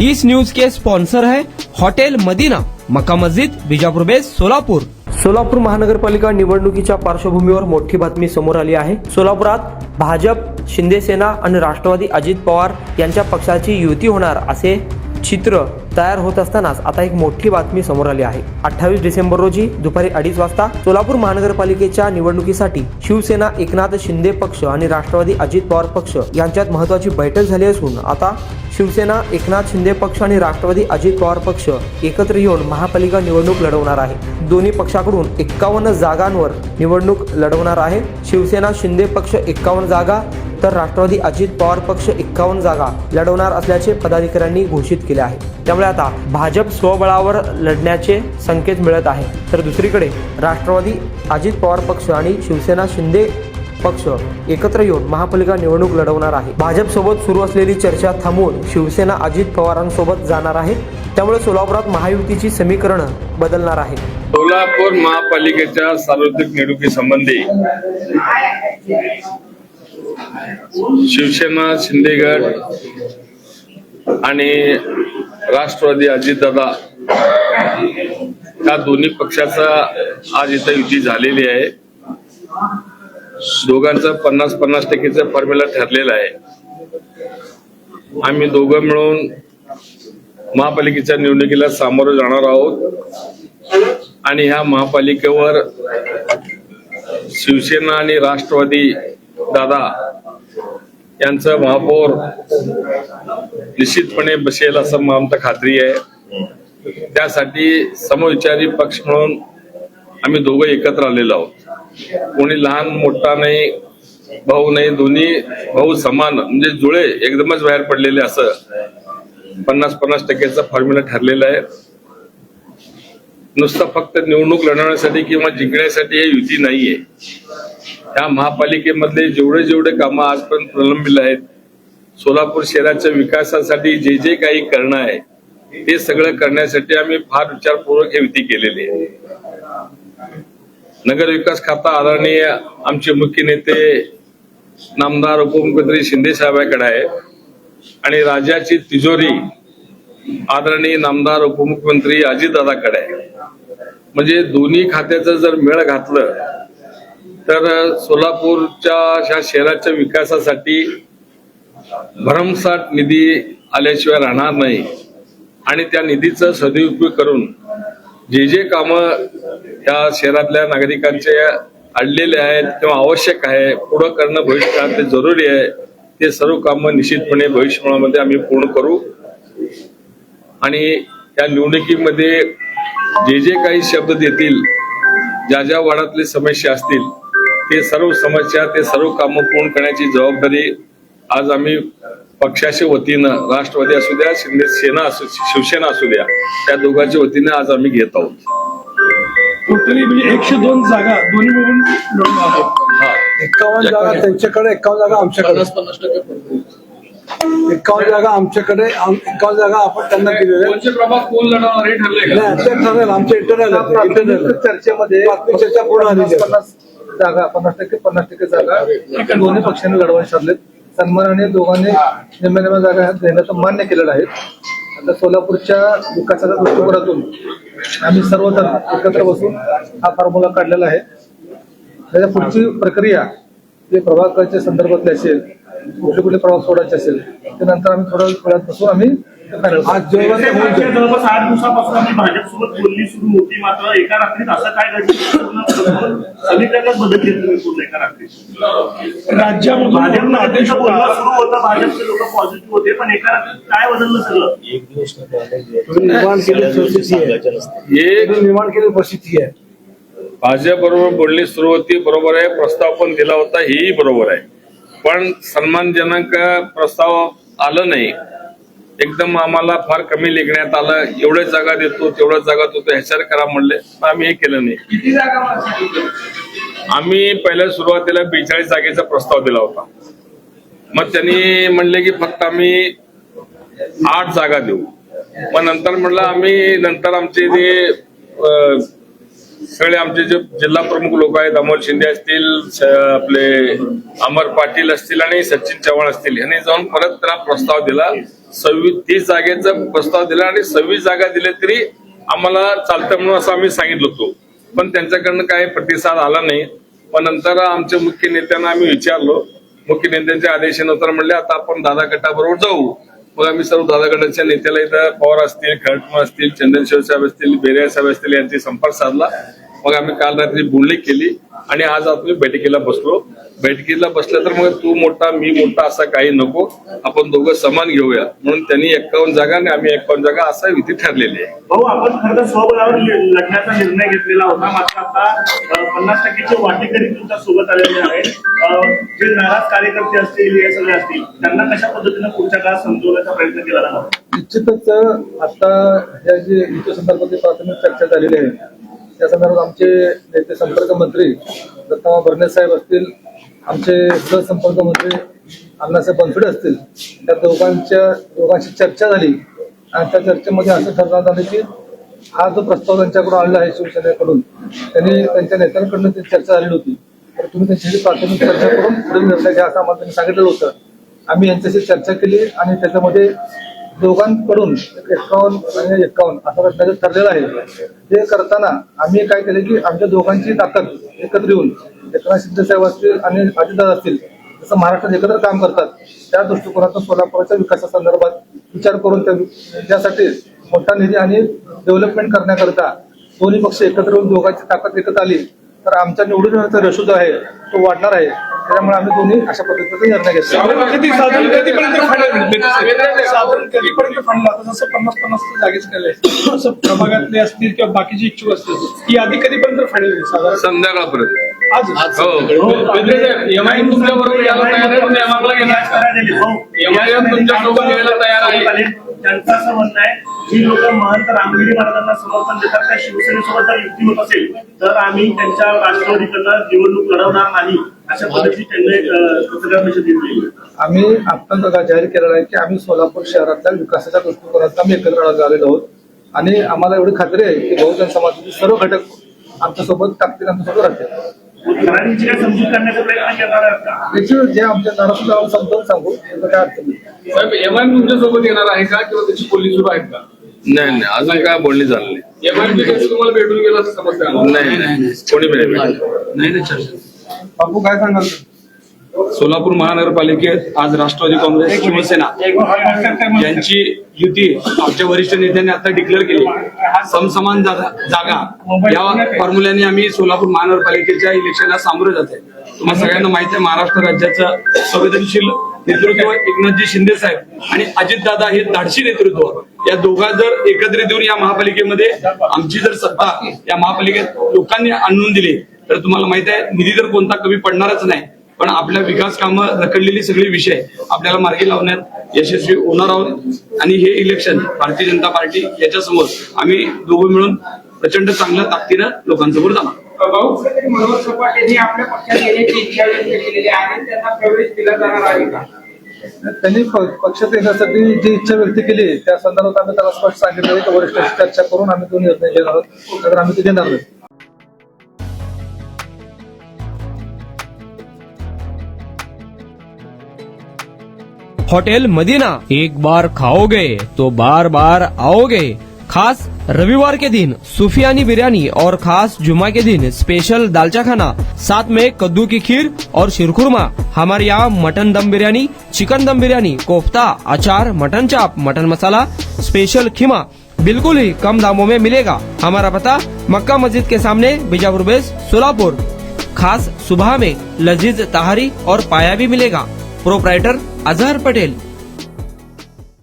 इस news के sponsor है hotel Medina, मक्का मस्जिद, Bijapur base, Solapur. Solapur महानगरपालिका निवडणुकीच्या पार्श्वभूमीवर मोठी बातमी समोर आली आहे। सोलापुरात भाजप, शिंदे सेना आणि राष्ट्रवादी अजित पवार यांच्या पक्षाची युती होणार असे चित्र तयार होत असतानाच आता एक मोठी बातमी समोर आली आहे। 28 डिसेंबर रोजी दुपारी 2:30 वाजता सोलापूर महानगरपालिकेच्या निवडणुकीसाठी शिवसेना एकनाथ शिंदे पक्ष आणि राष्ट्रवादी अजित पवार पक्ष यांच्यात महत्त्वाची बैठक झाली असून आता शिवसेना एकनाथ शिंदे पक्ष आणि राष्ट्रवादी अजित पवार पक्ष एकत्र येऊन महापालिका निवडणूक लढवणार आहे। दोन्ही पक्षाकडून 51 जागांवर निवडणूक लढवणार आहे। शिवसेना शिंदे पक्ष 51 जागा तर राष्ट्रवादी अजित पवार पक्ष 51 जागा लढवणार असल्याचे पदाधिकाऱ्यांनी घोषित केले आहे। त्यामुळे आता भाजप स्वबळावर लढण्याचे संकेत मिळत आहे, तर दुसरीकडे राष्ट्रवादी अजित पवार पक्ष आणि शिवसेना शिंदे पक्ष एकत्र येऊन महापालिका निवडणूक लढवणार आहे। भाजप सोबत सुरू असलेली चर्चा थांबवून शिवसेना अजित पवारांसोबत जाणार आहे। त्यामुळे सोलापुरात महायुतीची समीकरण बदलणार आहे। सोलापूर महापालिकेच्या सार्वत्रिक निवडणुकीसंबंधी शिवसेना शिंदे गट आणि राष्ट्रवादी अजितदादा या दोन्ही पक्षाचा आज इथं युती झालेली आहे। दोघांचं 50-50% फॉर्म्युला ठरलेला आहे। आम्ही दोघं मिळून महापालिकेच्या निवडणुकीला सामोरं जाणार आहोत आणि ह्या महापालिकेवर शिवसेना आणि राष्ट्रवादी दादा यांचं महापौर निश्चितपणे बसेल असं आमची खात्री आहे। त्यासाठी समविचारी पक्ष म्हणून आम्ही दोघं एकत्र आलेलो आहोत। कोणी लहान मोठा नाही, भाऊ नाही, दोन्ही भाऊ समान म्हणजे जुळे एकदमच बाहेर पडलेले असं 50-50% फॉर्म्युला ठरलेला आहे। नुसतं फक्त निवडणूक लढवण्यासाठी किंवा जिंकण्यासाठी हे युती नाहीये। या महापालिकेमधले जेवढे कामं आजपर्यंत प्रलंबित आहेत, सोलापूर शहराच्या विकासासाठी जे काही करणं आहे ते सगळं करण्यासाठी आम्ही फार विचारपूर्वक ही युती केलेली आहे। नगर विकास खाता आदरणीय आमचे मुख्य नेते नामदार उपमुख्यमंत्री शिंदे साहेबांकडे आहे आणि राज्याची तिजोरी आदरणीय नामदार उपमुख्यमंत्री अजितदादाकडे आहे। म्हणजे दोन्ही खात्याचं जर मेळ घातलं तर सोलापूरच्या ह्या शहराच्या विकासासाठी भरमसाठ निधी आल्याशिवाय राहणार नाही आणि त्या निधीचा सदुपयोग करून जे कामं या शहरातल्या नागरिकांचे अडलेले आहेत किंवा आवश्यक आहे पुढे करणं भविष्यकाळात ते जरुरी आहे, ते सर्व कामं निश्चितपणे भविष्यकाळामध्ये आम्ही पूर्ण करू आणि या निवडणुकीमध्ये जे काही शब्द देतील, ज्या वार्डातली समस्या असतील ते सर्व समस्या ते सर्व कामं पूर्ण करण्याची जबाबदारी आज आम्ही पक्षाच्या वतीनं राष्ट्रवादी असू द्या, शिंदे सेना असू, शिवसेना असू द्या, त्या दोघांच्या वतीनं आज आम्ही घेत आहोत। टोटली म्हणजे 102 जागा दोन्ही मिळून लढवून आहोत। 51 जागा त्यांच्याकडे, 51 जागा आमच्याकडे, 51 जागा आमच्याकडे, 51 जागा आपण त्यांना दिलेल्या आहेत। प्रभाग कोण लढवणार हे ठरलंय नाही, ते ठरेल आमच्या इंटरनल चर्चेमध्ये चर्चा पूर्ण झाली। 50 जागा 50% जागा दोन्ही पक्षांनी लढवायला ठरलेत। सन्मानाने दोघांनी निम्म्या जागा देण्याचं मान्य केलेलं आहे। आता सोलापूरच्या विकासाच्या दृष्टिकोनातून आम्ही सर्वजण एकत्र बसून हा फॉर्म्युला काढलेला आहे। त्याच्या पुढची प्रक्रिया जे प्रभागाच्या संदर्भातले असेल, कुठले प्रभाग सोडायचे असेल ते नंतर आम्ही थोड्या वेळात बसून आम्ही आज जवळपास 8 दिवसापासून आम्ही भाजपसोबत बोलणी सुरू होती, मात्र एका रात्रीत असं काय घडलं सगळीकडेच बदल घेतले पूर्ण एका रात्रीत। राज्यामध्ये भाजपनं अध्यक्ष बोलणं सुरू होतं, भाजपचे लोक पॉझिटिव्ह होते, पण एका रात्रीत काय बदललं सगळं? निर्माण केलेली परिस्थिती आहे। भाजप बरोबर बोलणी सुरू होती, बरोबर आहे, प्रस्ताव पण दिला होता, हेही बरोबर आहे, पण सन्मानजनक प्रस्ताव आलं नाही। एकदम आम्हाला फार कमी लेखण्यात आलं, एवढ्या जागा देतो तेवढ्या जागा देतो ह्याच्यावर करा म्हणले, आम्ही हे केलं नाही। किती जागा? आम्ही पहिल्या सुरुवातीला 42 जागेचा प्रस्ताव दिला होता, मग त्यांनी म्हणले की फक्त आम्ही 8 जागा देऊ। मग नंतर म्हणलं आम्ही नंतर आमचे जे सगळे आमचे जे जिल्हा प्रमुख लोक आहेत, अमोल शिंदे असतील, आपले अमर पाटील असतील आणि सचिन चव्हाण असतील, यांनी जाऊन परत त्यांना प्रस्ताव दिला. 30 जागेचा प्रस्ताव दिला आणि 26 जागा दिल्या तरी आम्हाला चालतं म्हणून असं आम्ही सांगितलं होतो. पण त्यांच्याकडनं काही प्रतिसाद आला नाही. पण नंतर आमच्या मुख्य नेत्यांना आम्ही विचारलो. मुख्य नेत्यांच्या आदेशानुसार म्हणले आता आपण दादा गटाबरोबर जाऊ. मग आम्ही सर्व दादा गटाच्या नेत्याला इथं पवार असतील, खडकम असतील, चंदनशिव साहेब असतील, बेरिया साहेब असतील यांची संपर्क साधला. मग आम्ही काल रात्री बोलणी केली आणि आज आपण बैठकीला बसलो. बैठकीला बसलं तर मग तू मोठा मी मोठा असा काही नको, आपण दोघं समान घेऊया म्हणून त्यांनी 51 जागा आणि आम्ही 51 जागा असा विधी ठरलेली आहे. भाऊ, आपण खरं तर स्वबळावर लढण्याचा निर्णय घेतलेला होता, मात्र आता 50% वाटेकरी तुमच्या सोबत आलेले आहेत. जे नाराज कार्यकर्ते असतील, हे सगळे असतील, त्यांना कशा पद्धतीनं पुढच्या काळात समजवण्याचा प्रयत्न केला जाणार? निश्चितच आता या जे युती संदर्भात प्राथमिक चर्चा झालेली आहे त्या संदर्भात आमचे नेते संपर्क मंत्री दत्तामा भरणे साहेब असतील, आमचे सहसंपर्क मंत्री अण्णासाहेब बनसोडे असतील, त्या दोघांची चर्चा झाली आणि त्या चर्चेमध्ये असं ठरवण्यात आलं की हा जो प्रस्ताव त्यांच्याकडून आलेला आहे शिवसेनेकडून, त्यांनी त्यांच्या नेत्यांकडून ती चर्चा झालेली होती, तर तुम्ही त्यांच्याशी प्राथमिक चर्चा करून पुढील निर्णय घ्या असं आम्हाला त्यांनी सांगितलेलं होतं. आम्ही यांच्याशी चर्चा केली आणि त्याच्यामध्ये दोघांकडून 51 आणि 51 असं रचण्याचं ठरलेलं आहे. ते करताना आम्ही काय केलं की आमच्या दोघांची ताकद एकत्र येऊन एकनाथ शिंदे साहेब असतील आणि अजितदादा असतील, जसं महाराष्ट्रात एकत्र काम करतात त्या दृष्टिकोनातून सोलापूरच्या विकासासंदर्भात विचार करून त्यासाठी मोठा निधी आणि डेव्हलपमेंट करण्याकरता दोन्ही पक्ष एकत्र येऊन दोघांची ताकद एकत्र आली तर आमचा निवडून येण्याचा रेशो जो आहे तो वाढणार आहे. त्यामुळे आम्ही दोन्ही अशा पद्धतीचा निर्णय घेतला. जसं 50-50 जागेच केलंय तसं प्रभागातले असतील किंवा बाकीचे इच्छुक असतील ही आधी कधीपर्यंत फायनल साधारण संध्याकाळपर्यंत आज एमआयएम तुमच्या बरोबर यायला तयार आहे, एमआयएमला घेणार. एमआयएम तुमच्या सोबत यायला तयार आहे. त्यांचं असं म्हणणं आहे जी लोक महंत रामगिरी महाराजांना समर्थन देतात त्या शिवसेनेसोबत जर युती होत असेल तर आम्ही त्यांच्या राष्ट्रवादीकडनं निवडणूक लढवणार नाही अशा पद्धतीने त्यांनी पत्रकार परिषद दिली. आम्ही आता जाहीर केलेलं आहे की आम्ही सोलापूर शहरातल्या विकासाच्या दृष्टिकोनातून आम्ही एकत्र आलेलो आहोत आणि आम्हाला एवढी खात्री आहे की बहुजन समाजाचे सर्व घटक आमच्यासोबत ताकदीने आमच्यासोबत राहतील. घरांची काय समजूत करण्याचा प्रयत्न करणार आहेत का? त्याची जे आमच्या नाराज समजावून सांगू त्याचं काय अडचण नाही. साहेब, एमआयएम तुमच्या सोबत येणार आहे का किंवा त्याची बोलणी सुरू आहेत का? नाही, अजून काय बोलणी झालं नाही. एमआयएम तुम्हाला भेटून गेला असं समजतं? नाही, कोणी भेटलं बापू काय सांगाल? सोलापूर महानगरपालिकेत आज राष्ट्रवादी काँग्रेस शिवसेना यांची युती आमच्या वरिष्ठ नेत्यांनी आता डिक्लेअर केली. समसमान जागा या फॉर्म्युल्याने आम्ही सोलापूर महानगरपालिकेच्या इलेक्शनला सामोरे जाते. तुम्हाला सगळ्यांना माहिती आहे महाराष्ट्र राज्याचं संवेदनशील नेतृत्व एकनाथजी शिंदे साहेब आणि अजितदादा हे धाडसी नेतृत्व या दोघा जर एकत्रित येऊन या महापालिकेमध्ये आमची जर सत्ता या महापालिकेत लोकांनी आणून दिली तर तुम्हाला माहिती आहे निधी तर कोणता कमी पडणारच नाही, पण आपल्या विकास कामं रखडलेली सगळे विषय आपल्याला मार्गी लावण्यात यशस्वी होणार आहोत आणि हे इलेक्शन भारतीय जनता पार्टी याच्यासमोर आम्ही दोघं मिळून प्रचंड चांगल्या ताकदीनं लोकांसमोर जाणार. भाऊ, मनोहर सपाटेंनी आपल्या पक्षात येण्याची इच्छा व्यक्त केलेली आहे, त्यांना प्रवेश दिला जाणार आहे का? त्यांनी पक्षात येण्यासाठी जी इच्छा व्यक्त केली त्या संदर्भात आम्ही त्याला स्पष्ट सांगितलं की वरिष्ठांशी चर्चा करून आम्ही तो निर्णय घेणार आहोत, तर आम्ही ते घेणार नाही. होटल मदीना, एक बार खाओगे तो बार बार आओगे। खास रविवार के दिन सूफियानी बिरयानी और खास जुमा के दिन स्पेशल दालचा खाना, साथ में कद्दू की खीर और शीरखुरमा। हमारे यहाँ मटन दम बिरयानी, चिकन दम बिरयानी, कोफ्ता, अचार, मटन चाप, मटन मसाला, स्पेशल खीमा बिल्कुल ही कम दामों में मिलेगा। हमारा पता मक्का मस्जिद के सामने, बीजापुर बेस, सोलापुर। खास सुबह में लजीज तहारी और पाया भी मिलेगा। प्रोप्राइटर अजहर पटेल।